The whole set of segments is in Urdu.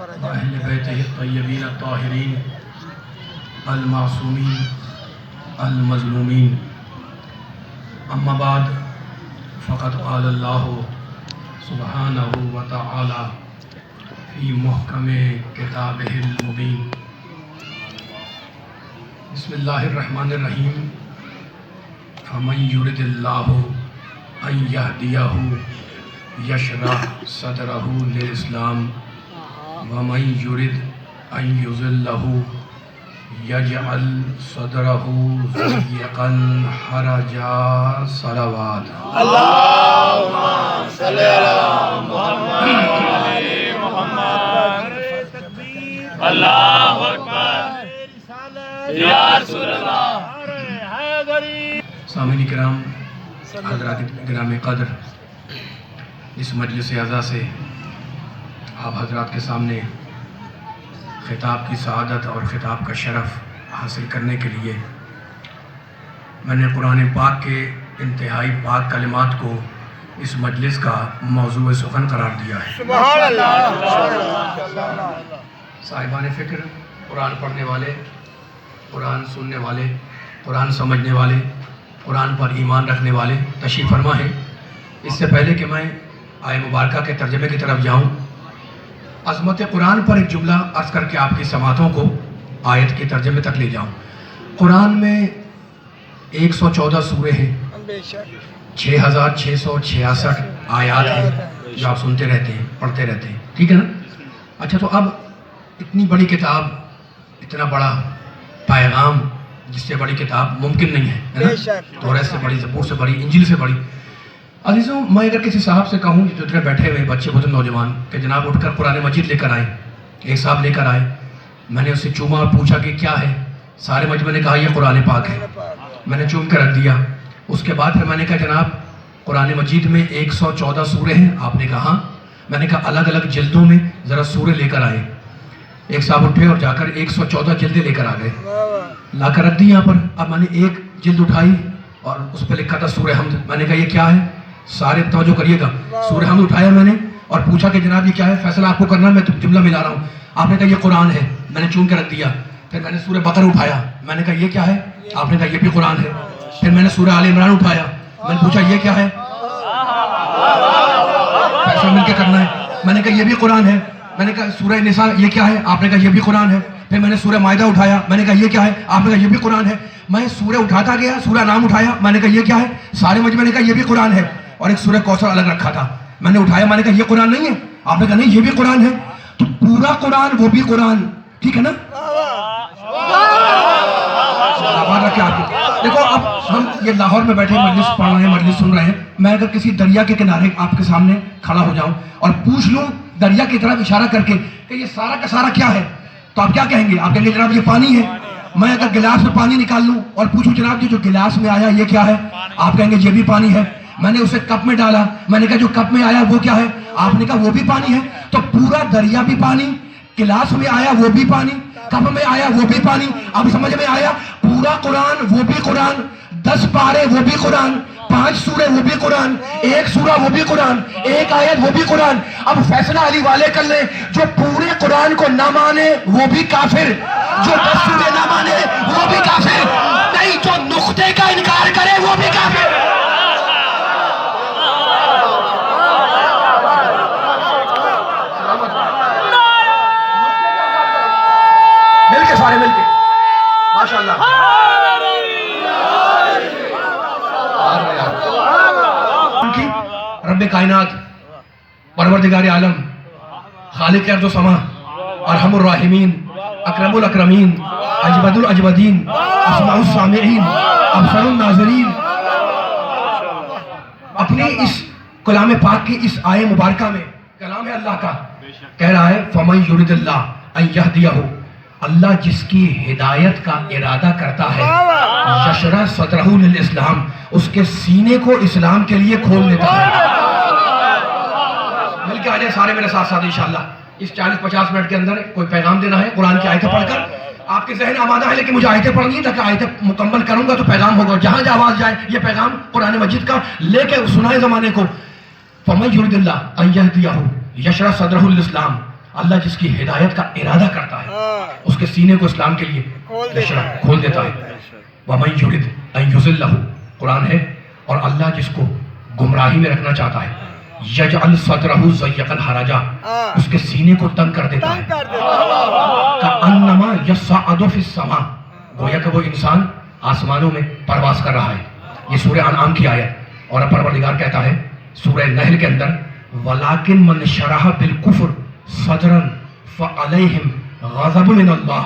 وأهل بيته الطيبين الطاهرين المعصومين المظلومين أما بعد فقد قال الله سبحانه وتعالى في محكم كتابه المبين بسم الله الرحمن الرحيم فمن يرد الله أن يهديه يشرح صدره للإسلام ومن يرد أن يضله يجعل صدره ضيقا حرجا صلوات اللهم صل على محمد اللہ اکبر یا رسول اللہ. سامعین کرام، حضرات گرامی قدر، اس مجلس اعزا سے آپ حضرات کے سامنے خطاب کی سعادت اور خطاب کا شرف حاصل کرنے کے لیے میں نے قرآن پاک کے انتہائی پاک کلمات کو اس مجلس کا موضوع سخن قرار دیا ہے. سبحان اللہ. صاحبان فکر، قرآن پڑھنے والے، قرآن سننے والے، قرآن سمجھنے والے، قرآن پر ایمان رکھنے والے تشریف فرما ہے. اس سے پہلے کہ میں آیہ مبارکہ کے ترجمے کی طرف جاؤں، عظمت قرآن پر ایک جملہ عرض کر کے آپ کی سماعتوں کو آیت کے ترجمے تک لے جاؤں. قرآن میں 114 سورے ہیں، 6666 آیات ہیں جو آپ سنتے رہتے ہیں، پڑھتے رہتے ہیں، ٹھیک ہے نا؟ اچھا، تو اب اتنی بڑی کتاب، اتنا بڑا پیغام، جس سے بڑی کتاب ممکن نہیں ہے نا؟ توریت سے بڑی، زبور سے بڑی، انجیل سے بڑی. عزیزوں، میں اگر کسی صاحب سے کہوں جو ادھر بیٹھے ہوئے بچے بہت نوجوان کہ جناب اٹھ کر قرآن مجید لے کر آئے، ایک صاحب لے کر آئے، میں نے اس سے چوما اور پوچھا کہ کیا ہے؟ سارے مجمع نے کہا یہ قرآن پاک ہے. میں نے چوم کر رکھ دیا. اس کے بعد پھر میں نے کہا جناب قرآن مجید میں 114 سورے ہیں. آپ نے کہا ہاں. میں نے کہا الگ الگ جلدوں میں ذرا سورے لے کر آئے. ایک صاحب اٹھے اور جا کر 114 جلدیں لے کر آ گئے، لا کر رکھ دی یہاں پر. اب میں نے ایک جلد اٹھائی اور اس پہ لکھا تھا سورہ حمد. میں نے کہا یہ کیا ہے؟ سارے توجہ کریے گا. سورہ حمد اٹھایا میں نے اور پوچھا کہ جناب یہ کیا ہے؟ فیصلہ آپ کو کرنا، میں جملہ ملا رہا ہوں. آپ نے کہا یہ قرآن ہے. میں نے چون کے رکھ دیا. پھر میں نے سورہ بقرہ اٹھایا. میں نے کہا یہ کیا ہے؟ آپ نے کہا یہ بھی قرآن ہے. پھر میں نے سورہ آل عمران اٹھایا. میں نے پوچھا یہ کیا ہے؟ فیصلہ مل کے کرنا ہے. میں نے کہا یہ بھی قرآن ہے. میں نے کہا سورہ نساء یہ کیا ہے؟ آپ نے کہا یہ بھی قرآن ہے. پھر میں نے سورہ مائدہ اٹھایا. میں نے کہا یہ کیا ہے؟ آپ نے کہا یہ بھی قرآن ہے. میں سورہ اٹھاتا گیا. سورہ نام اٹھایا. میں نے کہا یہ کیا ہے؟ سارے مجمع نے کہا یہ بھی قرآن ہے. اور ایک سورہ کوثر الگ رکھا تھا. میں نے اٹھایا. میں نے کہا یہ قرآن نہیں ہے. آپ نے کہا نہیں یہ بھی قرآن ہے. تو پورا قرآن وہ بھی قرآن، ٹھیک ہے نا؟ دیکھو اب ہم یہ لاہور میں بیٹھے مجلس پڑھ رہے ہیں، مجلس سن رہے ہیں. میں اگر کسی دریا کے کنارے آپ کے سامنے کھڑا ہو جاؤں اور پوچھ لوں دریا کی طرف اشارہ کر کے کہ یہ سارا کا سارا کیا ہے، تو آپ کیا کہیں گے؟ آپ کہیں گے جناب یہ پانی ہے. میں اگر گلاس میں پانی نکال لوں اور پوچھوں جناب جو گلاس میں آیا یہ کیا ہے، آپ کہیں گے یہ بھی پانی ہے. میں نے اسے کپ میں ڈالا. میں نے کہا جو کپ میں آیا وہ کیا ہے؟ آپ نے کہا وہ بھی پانی ہے. تو پورا دریا بھی پانی، گلاس میں آیا وہ بھی پانی، کپ میں آیا وہ بھی پانی. اب سمجھ میں آیا؟ پورا قرآن وہ بھی قرآن، 10 پارے وہ بھی قرآن، 5 سورے وہ بھی قرآن، 1 سورہ وہ بھی قرآن، 1 آیت وہ بھی قرآن. اب فیصلہ علی والے کر لیں، جو پورے قرآن کو نہ مانے وہ بھی کافر، جو 10 سورے نہ مانے وہ بھی کافر، نہیں جو نقطے کا انکار کرے وہ بھی کافر. مل کے سارے مل کے ماشاءاللہ. رب کائنات، پروردگار عالم، خالق ارض و سما، ارحم الراحمین، اکرم الاکرمین، اجود الاجودین، اسمع السامعین، ابصر الناظرین، اپنی اس کلام پاک کی اس آیہ مبارکہ میں، کلام ہے اللہ کا، کہہ رہا ہے فَمَن يُرِدِ اللَّهَ أَن يَهْدِيَهُ، اللہ جس کی ہدایت کا ارادہ کرتا ہے، یشرح صدرہ للاسلام، اس کے سینے کو اسلام کے لیے کھول دیتا ہے. مل کے آ جائیں سارے میرے ساتھ ساتھ انشاءاللہ. اس 40-50 منٹ کے اندر کوئی پیغام دینا ہے قرآن کی آیتیں پڑھ کر. آپ کے ذہن آمادہ ہے لیکن مجھے آیتیں پڑھنی ہے تاکہ آیتیں مکمل کروں گا تو پیغام ہوگا. جہاں جہاں آواز جائے یہ پیغام قرآن مجید کا لے کے سنائے زمانے کو. فَمَن يُرِدِ اللَّهَ أَن يَهْدِيَهُ يَشْرَحْ صَدْرَهُ لِلْإِسْلَامِ، اللہ جس کی ہدایت کا ارادہ کرتا ہے اس کے سینے کو اسلام کے لیے کھول دیتا ہے. وَمَن يُرِدْ أَن يُضِلَّهُ قرآن ہے. اور اللہ جس کو گمراہی میں رکھنا چاہتا ہے یجعل صدرہ ضیقا حرجا اس کے سینے کو تنگ کر دیتا ہے. کأنما یصعد فی السماء گویا کہ وہ انسان آسمانوں میں پرواز کر رہا ہے. یہ سورہ انعام کی آیت. اور پروردگار کہتا ہے سورہ نحل کے اندر وَلَٰكِن مَنْ شَرَحَ بِالْكُفْرِ صَدْرًا فَعَلَيْهِمْ غَضَبٌ مِّنَ اللَّهِ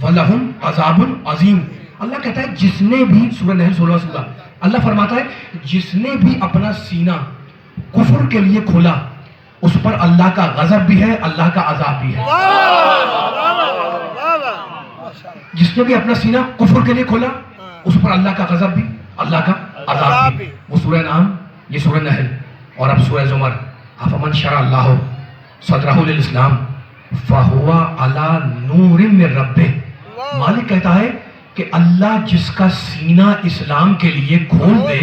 وَلَهُمْ عَذَابٌ عَظِيمٌ. اللہ کہتا ہے جس نے بھی سورہ نحل 16 اللہ فرماتا ہے جس نے بھی اپنا سینہ کفر کے لیے کھولا اس پر اللہ کا غضب بھی ہے, اللہ کا عذاب بھی ہے. جس نے بھی اپنا سینہ کفر کے لیے کھولا اس پر اللہ کا غضب بھی, اللہ کا عذاب بھی. وہ سورہ انعام, یہ سورہ نحل. اور اب سورہ زمر افمن شرع اللہ صدرہ للاسلام فہو علی نور من ربہ. مالک کہتا ہے کہ اللہ جس کا سینہ اسلام کے لیے کھول دے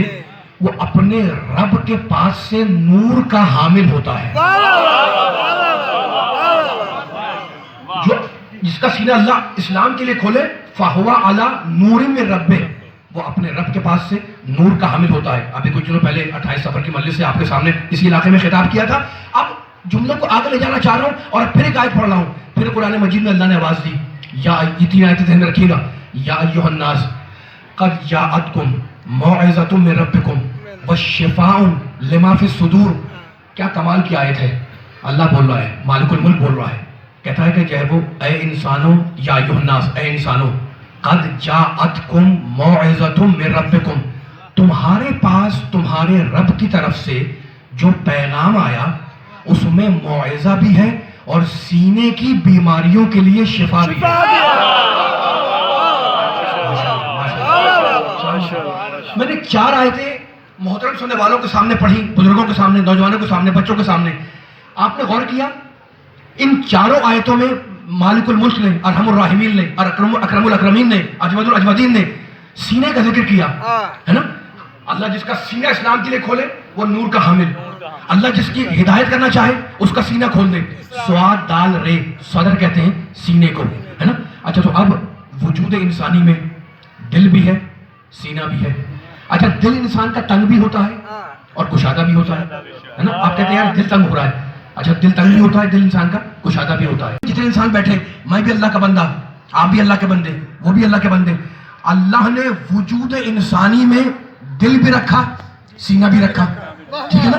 وہ اپنے رب کے پاس سے نور کا حامل ہوتا ہے. جو جس کا سینہ اللہ اسلام کے لیے کھولے فہو علی نور من ربہ وہ اپنے رب کے پاس سے نور کا حامل ہوتا ہے. ابھی کچھ دنوں پہلے 28 سفر کی مجلس سے آپ کے سامنے اسی علاقے میں خطاب کیا تھا. اب جملوں کو آگے لے جانا چاہ رہا ہوں اور پھر ایک آیت پڑھ رہا ہوں. پھر قرآن مجید میں اللہ نے آواز دی, یا اتنی آیتیں ذہن میں رکھیے گا, یا ایھا الناس قد جاءتکم موعظۃ من ربکم وشفاء لما فی الصدور. کیا کمال کی آیت ہے. اللہ بول رہا ہے, مالک الملک بول رہا ہے, کہتا ہے کہ جو ہے وہ اے انسانوں, یا ایھا الناس اے انسانوں, قد جاءتکم موعظۃ من ربکم تمہارے پاس تمہارے رب کی طرف سے جو پیغام آیا اس میں موعظہ بھی ہے اور سینے کی بیماریوں کے لیے شفا بھی ہے. میں نے 4 آیتیں محترم سننے والوں کے سامنے پڑھی, بزرگوں کے سامنے, نوجوانوں کے سامنے, بچوں کے سامنے. آپ نے غور کیا ان 4 آیتوں میں مالک الملک نے, ارحم الراحمین نے, اور اکرم الاکرمین نے, اجود الاجودین نے سینے کا ذکر کیا ہے نا. اللہ جس کا سینہ اسلام کے لیے کھولے وہ نور کا حامل, اللہ جس کی ہدایت کرنا چاہے اس کا سینہ کھول دے. سواد دال رے صدر کہتے ہیں سینے کو, ہے نا. اچھا تو اب وجود انسانی میں دل بھی ہے, سینہ بھی ہے. اچھا دل انسان کا تنگ بھی ہوتا ہے اور کشادہ بھی ہوتا ہے نا. آپ کہتے ہیں یار دل تنگ ہو رہا ہے. اچھا دل تنگ بھی ہوتا ہے, دل انسان کا کشادہ بھی ہوتا ہے. جتنے انسان بیٹھے, میں بھی اللہ کا بندہ, آپ بھی اللہ کے بندے, وہ بھی اللہ کے بندے. اللہ نے وجود انسانی میں دل بھی رکھا, سینہ بھی رکھا, ٹھیک ہے نا.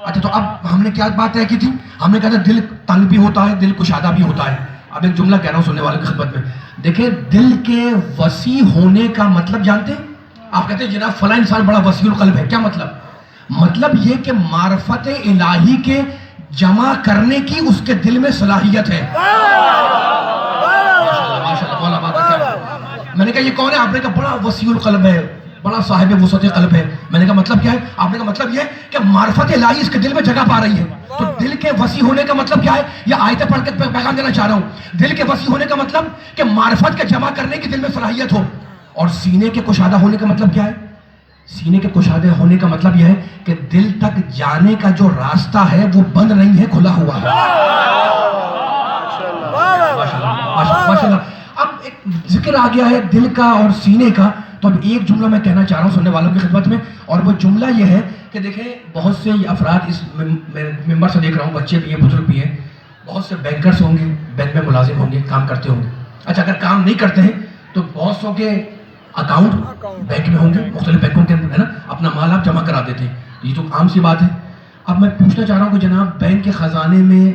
اچھا تو اب ہم نے کیا بات طے کی تھی, ہم نے کہا تھا دل تنگ بھی ہوتا ہے, دل کشادہ بھی ہوتا ہے. اب ایک جملہ کہہ رہا ہوں سننے والے کی خدمت میں. دیکھیں دل کے وسیع ہونے کا مطلب جانتے ہیں. آپ کہتے ہیں جناب فلاں انسان بڑا وسیع القلب ہے, کیا مطلب؟ مطلب یہ کہ معرفت الہی کے جمع کرنے کی اس کے دل میں صلاحیت ہے. میں نے کہا یہ کون ہے؟ آپ نے کہا بڑا وسیع القلب ہے, بڑا صاحب وسعت قلب ہے. میں نے کہا مطلب کیا ہے؟ آپ نے کہا مطلب یہ کہ معرفت الہی اس کے دل میں جگہ پا رہی ہے. تو دل کے وسیع ہونے کا مطلب کیا ہے؟ یہ آیتیں پڑھ کے پیغام دینا چاہ رہا ہوں. دل کے وسیع ہونے کا مطلب کہ معرفت کے جمع کرنے کی دل میں صلاحیت ہو. اور سینے کے کشادہ ہونے کا مطلب کیا ہے؟ سینے کے کشادہ ہونے کا مطلب یہ ہے کہ دل تک جانے کا جو راستہ ہے وہ بند نہیں ہے, کھلا ہوا ہے. ماشاءاللہ. اب ایک ذکر آ گیا ہے دل کا اور سینے کا, تو اب ایک جملہ میں کہنا چاہ رہا ہوں سننے والوں کی خدمت میں. اور وہ جملہ یہ ہے کہ دیکھیں بہت سے افراد اس ممبر سے دیکھ رہا ہوں, بچے بھی ہیں, بزرگ بھی ہیں, بہت سے بینکرز ہوں گے, بینک میں ملازم ہوں گے, کام کرتے ہوں گے. اچھا اگر کام نہیں کرتے ہیں تو بہت سو کے اکاؤنٹ بینک میں ہوں گے, مختلف بینکوں کے اندر, ہے نا, اپنا مال آپ جمع کرا دیتے ہیں. یہ تو عام سی بات ہے. اب میں پوچھنا چاہ رہا ہوں کہ جناب بینک کے خزانے میں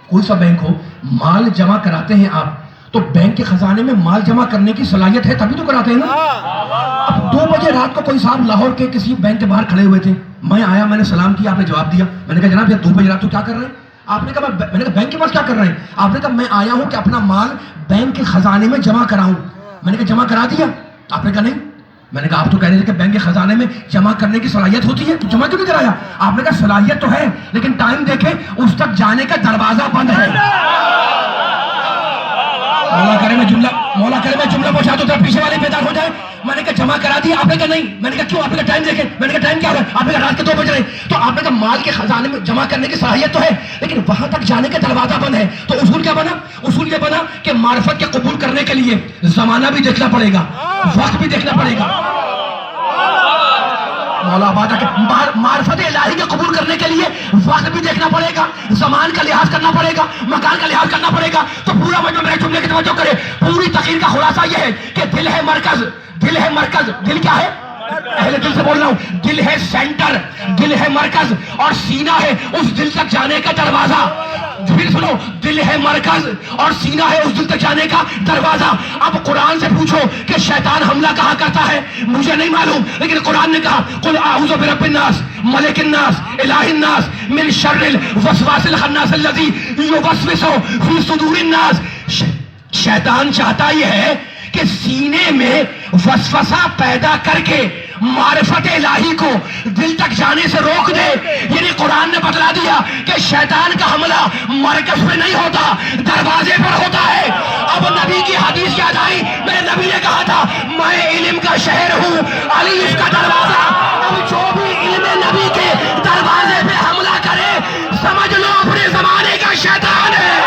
کوئی سا بینک ہو, مال جمع کراتے ہیں آپ, تو بینک کے خزانے میں مال جمع کرنے کی صلاحیت ہے تبھی تو کراتے ہیں نا. اب 2 بجے رات کو کوئی صاحب لاہور کے کسی بینک کے باہر کھڑے ہوئے تھے, میں آیا, میں نے سلام کیا, آپ نے جواب دیا. میں نے کہا جناب یہ 2 بجے رات کو کیا کر رہے ہیں؟ آپ نے کہا میں نے کہا بینک کے پاس کیا کر رہے ہیں؟ آپ نے کہا میں آیا ہوں کہ اپنا مال بینک کے خزانے میں جمع کراؤں. میں نے کہا جمع کرا دیا؟ آپ نے کہا نہیں. میں نے کہا آپ تو کہہ رہے تھے کہ بینک کے خزانے میں جمع کرنے کی صلاحیت ہوتی ہے, تو جمع کیوں نہیں کرایا؟ آپ نے کہا صلاحیت تو ہے لیکن ٹائم دیکھیں اس تک جانے کا دروازہ بند ہے. مولا کرے میں جملہ پہنچا دو, پیچھے والے بیدار ہو جائے. میں نے کہا جمع کرا دیا؟ آپ نے کہا نہیں. میں نے کہا کیوں؟ آپ نے کہا ٹائم دیکھیں. میں نے کہا ٹائم کیا ہوا؟ آپ نے کہا رات کے 2 بج رہے. تو آپ نے کہا مال کے خزانے میں جمع کرنے کی صلاحیت تو ہے لیکن وہاں تک جانے کا دروازہ بند ہے. تو اصول کیا بنا؟ اصول یہ بنا کہ معرفت کے قبول کرنے کے لیے زمانہ بھی دیکھنا پڑے گا, وقت بھی دیکھنا پڑے گا. مولا آباد کے معرفت الہی کے قبول کرنے کے لیے وقت بھی دیکھنا پڑے گا, زمان کا لحاظ کرنا پڑے گا, مکان کا لحاظ کرنا پڑے گا. تو پورا مجمع میرے جملے کی توجہ کرے. پوری تقریر کا خلاصہ یہ ہے کہ دل ہے مرکز, دل ہے مرکز. دل کیا ہے؟ اہل دل سے بول رہا ہوں. دل ہے سینٹر, دل ہے مرکز, اور سینہ ہے اس دل تک جانے کا دروازہ. پھر سنو, دل ہے مرکز اور سینہ ہے اس دل تک جانے کا دروازہ. اب قرآن سے پوچھو کہ شیطان حملہ کہاں کرتا ہے, مجھے نہیں معلوم, لیکن قرآن نے کہا قل اعوذ برب الناس ملک الناس الہ الناس من شر الوسواس الخناس الذی یوسوس فی صدور الناس. شیطان چاہتا یہ ہے کہ سینے میں وسوسہ پیدا کر کے معرفت الہی کو دل تک جانے سے روک دے. یعنی قرآن نے بتلا دیا کہ شیطان کا حملہ مرکز پہ نہیں ہوتا, دروازے پر ہوتا ہے. اب نبی کی حدیث یاد آئی, میرے نبی نے کہا تھا میں علم کا شہر ہوں, علی اس کا دروازہ. اب جو بھی علم نبی کے دروازے پہ حملہ کرے سمجھ لو اپنے زمانے کا شیطان ہے.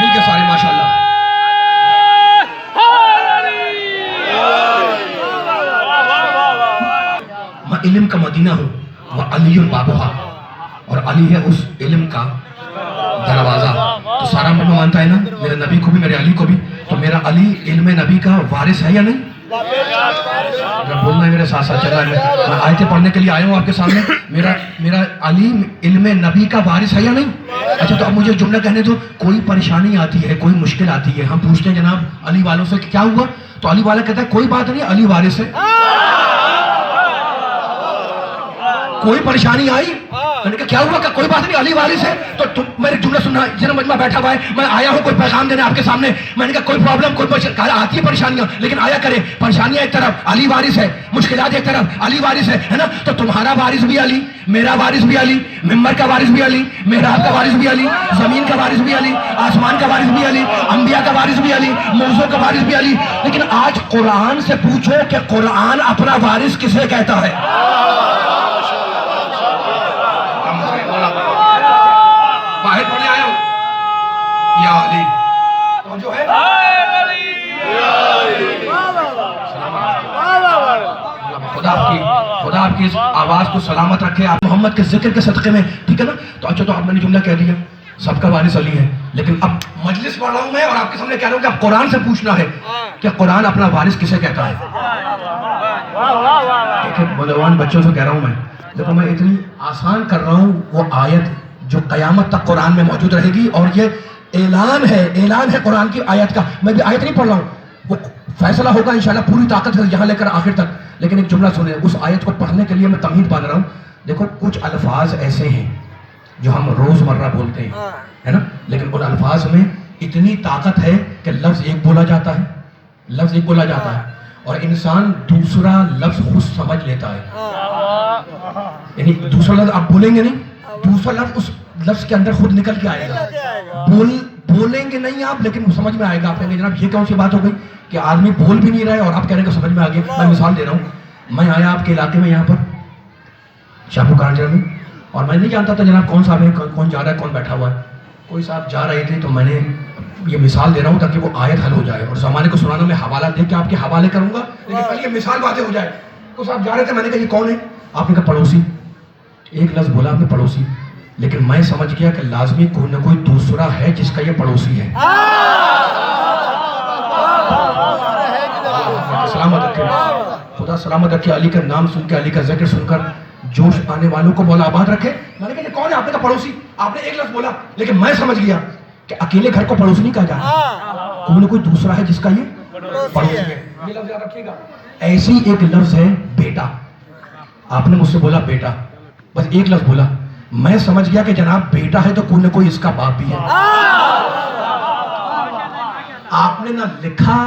مل کے سارے ماشاءاللہ. میں علم کا مدینہ ہوں, وہ علی بابوہا, اور علی ہے اس علم کا دروازہ. تو سارا مجمع مانتا ہے نا میرے نبی کو بھی, میرے علی کو بھی. تو میرا علی علم نبی کا وارث ہے یا نہیں؟ بولنا ہے میرے ساتھ ساتھ چل رہا ہے. میں آیتیں پڑھنے کے لیے آیا ہوں آپ کے سامنے. میرا علی علم نبی کا وارث ہے یا نہیں؟ اچھا تو اب مجھے جملہ کہنے دو. کوئی پریشانی آتی ہے, کوئی مشکل آتی ہے, ہم پوچھتے ہیں جناب علی والوں سے کیا ہوا, تو علی والا کہتا ہے کوئی بات نہیں, علی وارث ہے. کوئی پریشانی آئی, میں نے کہا کیا ہوا, کہ کوئی بات نہیں علی وارث ہے. تو تم میرے جملہ سننا, جناب مجمع بیٹھا ہوا ہے, میں آیا ہوں کوئی پیغام دینے آپ کے سامنے. میں نے کہا کوئی پرابلم, کوئی آتی ہے پریشانیاں, لیکن آیا کرے. پریشانیاں ایک طرف, علی وارث ہے. مشکلات ایک طرف, علی وارث ہے نا. تو تمہارا وارث بھی علی, میرا وارث بھی علی, ممبر کا وارث بھی علی, محراب کا وارث بھی علی, زمین کا وارث بھی علی, آسمان کا وارث بھی علی, انبیاء کا وارث بھی علی, موضوع کا وارث بھی علی. لیکن آج قرآن سے پوچھو کہ قرآن اپنا وارث کسے کہتا ہے. باہر پڑھنے آیا ہوں یا علی, تو جو ہے خدا آپ کی اس آواز کو سلامت رکھے, آپ محمد کے ذکر کے صدقے میں, ٹھیک ہے نا. تو اچھا تو اب میں نے جملہ کہہ دیا, سب کا وارث علی ہے, لیکن اب مجلس پڑھ رہا ہوں میں اور آپ کے سامنے کہہ رہا ہوں کہ اب قرآن سے پوچھنا ہے کہ قرآن اپنا وارث کسے کہتا ہے. بلوان بچوں سے کہہ رہا ہوں میں, دیکھو میں اتنی آسان کر رہا ہوں وہ آیت جو قیامت تک قرآن میں موجود رہے گی, اور یہ اعلان ہے قرآن کی آیت کا. میں بھی آیت نہیں پڑھ رہا ہوں, وہ فیصلہ ہوگا انشاءاللہ پوری طاقت سے یہاں لے کر آخر تک. لیکن ایک جملہ سنیں, اس آیت کو پڑھنے کے لیے میں تمہید باندھ رہا ہوں. دیکھو کچھ الفاظ ایسے ہیں جو ہم روز مرہ بولتے ہیں, ہے نا, لیکن ان الفاظ میں اتنی طاقت ہے کہ لفظ ایک بولا جاتا ہے, اور انسان دوسرا لفظ خود سمجھ لیتا ہے. یعنی دوسرا لفظ آپ بولیں گے نہیں, دوسرا لفظ اس لفظ کے اندر خود نکل کے آئے گا. بولیں گے نہیں آپ, لیکن سمجھ میں آئے گا. آپ کہیں گے جناب یہ کون سی بات ہو گئی کہ آدمی بول بھی نہیں رہا ہے اور آپ کہہ رہے ہیں کہ سمجھ میں آ گیا. میں مثال دے رہا ہوں, میں آیا آپ کے علاقے میں یہاں پر شاہپور کانجرا میں, اور میں نہیں جانتا تھا جناب کون صاحب ہے, کون جا رہا ہے, کون بیٹھا ہوا ہے. کوئی صاحب جا رہے تھے, تو میں نے یہ مثال دے رہا ہوں تاکہ وہ آیت حل ہو جائے, اور زمانے کو سنانا میں حوالہ دے کے آپ کے حوالے کروں گا, لیکن پہلے یہ مثال باتیں ہو جائے. کوئی صاحب جا رہے تھے, میں نے کہا یہ کون ہے, آپ نے کہا پڑوسی. ایک لفظ بولا آپ نے پڑوسی, لیکن میں سمجھ گیا کہ لازمی کوئی نہ کوئی دوسرا ہے جس کا یہ پڑوسی ہے. سلامت رکھے, خدا سلامت رکھے. علی کا نام سن کے, علی کا ذکر سن کر جوش آنے والوں کو مولا آباد رکھے. میں نے کہا یہ کون ہے, آپ نے کہا پڑوسی. آپ نے ایک لفظ بولا, لیکن میں سمجھ گیا کہ اکیلے گھر کو پڑوسی نہیں کہا جاتا, کوئی نہ کوئی دوسرا ہے جس کا یہ پڑوسی ہے. یہ لفظ یاد رکھیے گا. ایسی ایک لفظ ہے بیٹا. آپ نے مجھ سے بولا بیٹا, بس ایک لفظ بولا, میں سمجھ گیا کہ جناب بیٹا ہے تو کوئی نہ کوئی اس کا باپ بھی ہے. آپ نے نہ لکھا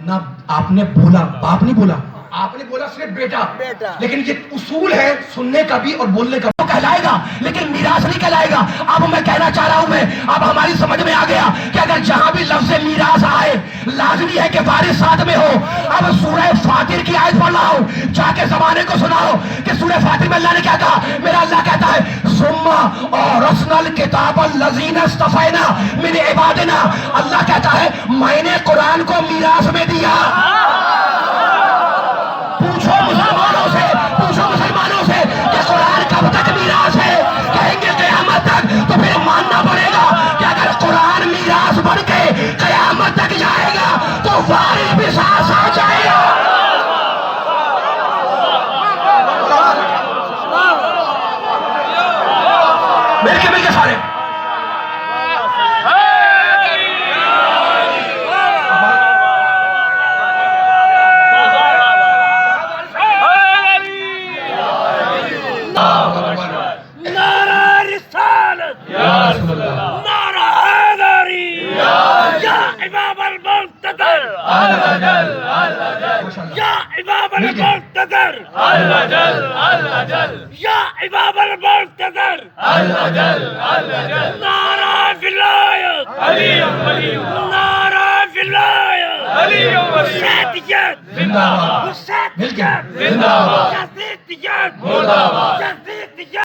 نہ آپ نے بولا، باپ نہیں بولا، آپ نے بولا صرف بیٹا، لیکن یہ اصول ہے سننے کا بھی اور بولنے کا بھی کہلائے گا، لیکن میراث نہیں کہلائے گا۔ اب میں کہنا چاہ رہا ہوں اب ہماری سمجھ میں آ گیا کہ اگر جہاں بھی لفظ میراث آئے لازمی ہے کہ وارث ساتھ میں ہو۔ اب سورہ فاطر کی آیت پڑھ رہا ہوں، جا کے زمانے کو سناؤ کہ سورہ فاطر میں اللہ نے کیا کہا۔ میرا اللہ کہتا ہے ثم اورثنا الکتاب الذین اصطفینا من عبادنا، اللہ کہتا ہے میں نے قرآن کو میراث میں دیا۔ پوچھو مسلمانوں سے کہ قرآن کب تک میراث ہے؟ کہیں گے قیامت تک۔ تو پھر ماننا پڑے گا کہ اگر قرآن میراث بن کے قیامت تک جائے گا تو وارث بھی ساتھ ساتھ جائے گا۔ مل کے سارے يا إمام المنتظر يا إمام المنتظر نعرة في الآية نعرة في الآية والساتيات والساتيات والساتيات